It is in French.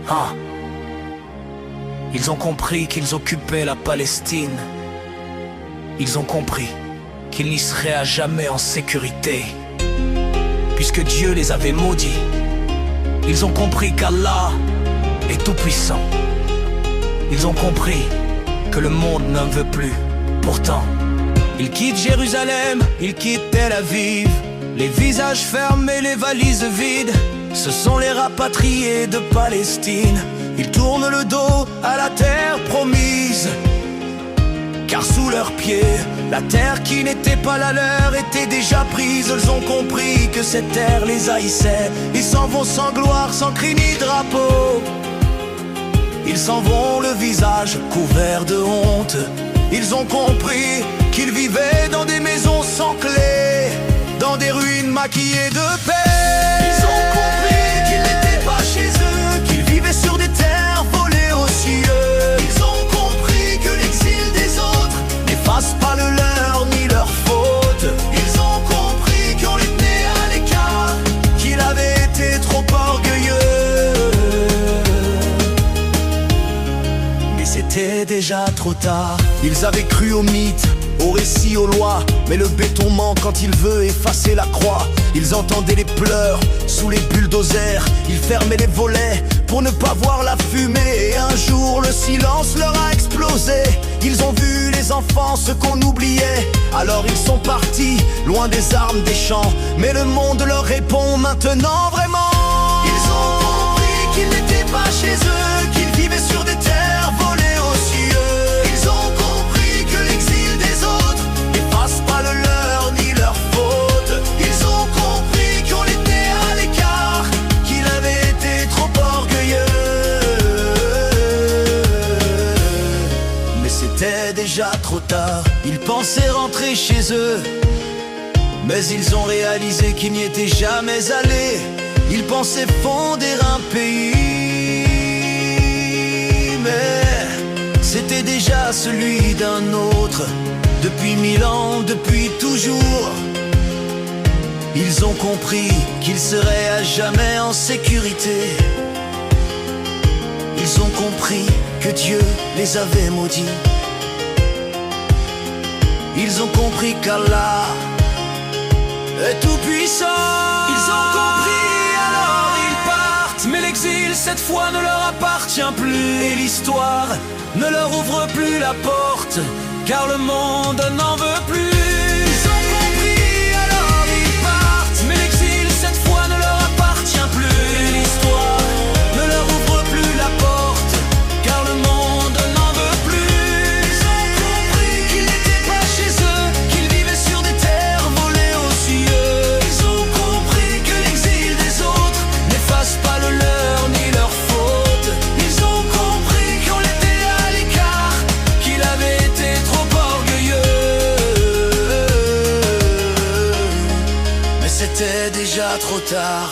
Ah. Ils ont compris qu'ils occupaient la Palestine. Ils ont compris qu'ils n'y seraient à jamais en sécurité, puisque Dieu les avait maudits. Ils ont compris qu'Allah est tout-puissant. Ils ont compris que le monde n'en veut plus. Pourtant, ils quittent Jérusalem, ils quittent Tel Aviv, les visages fermés, les valises vides. Ce sont les rapatriés de Palestine. Ils tournent le dos à la terre promise, car sous leurs pieds, la terre qui n'était pas la leur était déjà prise. Ils ont compris que cette terre les haïssait. Ils s'en vont sans gloire, sans cri ni drapeau. Ils s'en vont le visage couvert de honte. Ils ont compris qu'ils vivaient dans des maisons sans clé, dans des ruines maquillées de paix. Ils ont compris qu'ils n'étaient pas chez eux, qu'ils vivaient sur des terres volées aux cieux. Ils ont compris que l'exil des autres n'efface pas le leur ni leur faute. Ils ont compris qu'on les tenait à l'écart, qu'il avait été trop orgueilleux. Mais c'était déjà trop tard. Ils avaient cru aux mythes, aux récits, aux lois, mais le béton ment quand il veut effacer la croix. Ils entendaient les pleurs sous les bulldozers. Ils fermaient les volets pour ne pas voir la fumée. Et un jour le silence leur a explosé. Ils ont vu les enfants, ce qu'on oubliait. Alors ils sont partis, loin des armes, des champs. Mais le monde leur répond maintenant vraiment. Ils ont compris qu'ils n'étaient pas chez eux, qu'ils vivaient sur des terres volées aux cieux. Ils ont compris que l'exil des autres n'efface pas le leur ni leur faute. Ils ont compris qu'on les tenait à l'écart, qu'il avait été trop orgueilleux. Mais c'était déjà trop tard. Ils pensaient rentrer chez eux, mais ils ont réalisé qu'ils n'y étaient jamais allés. Ils pensaient fonder un pays, mais c'était déjà celui d'un autre. Depuis 1000 ans, depuis toujours. Ils ont compris qu'ils seraient à jamais en sécurité. Ils ont compris que Dieu les avait maudits. Ils ont compris qu'Allah est tout puissant. Ils ont compris, alors ils partent. Mais l'exil cette fois ne leur appartient plus. Et l'histoire ne leur ouvre plus la porte, car le monde n'en veut plus. Ils ont compris, alors ils partent. Mais l'exil cette fois ne leur appartient plus. Et l'histoire ne leur ouvre plus la porte, car le monde n'en veut plus. Ils ont compris qu'ils n'étaient pas chez eux, qu'ils vivaient sur des terres volées aux cieux. Ils ont compris que l'exil des autres n'efface pas le leur ni leur faute. Ils ont compris qu'on l'était à l'écart, qu'il avait été trop orgueilleux. Mais c'était déjà trop tard.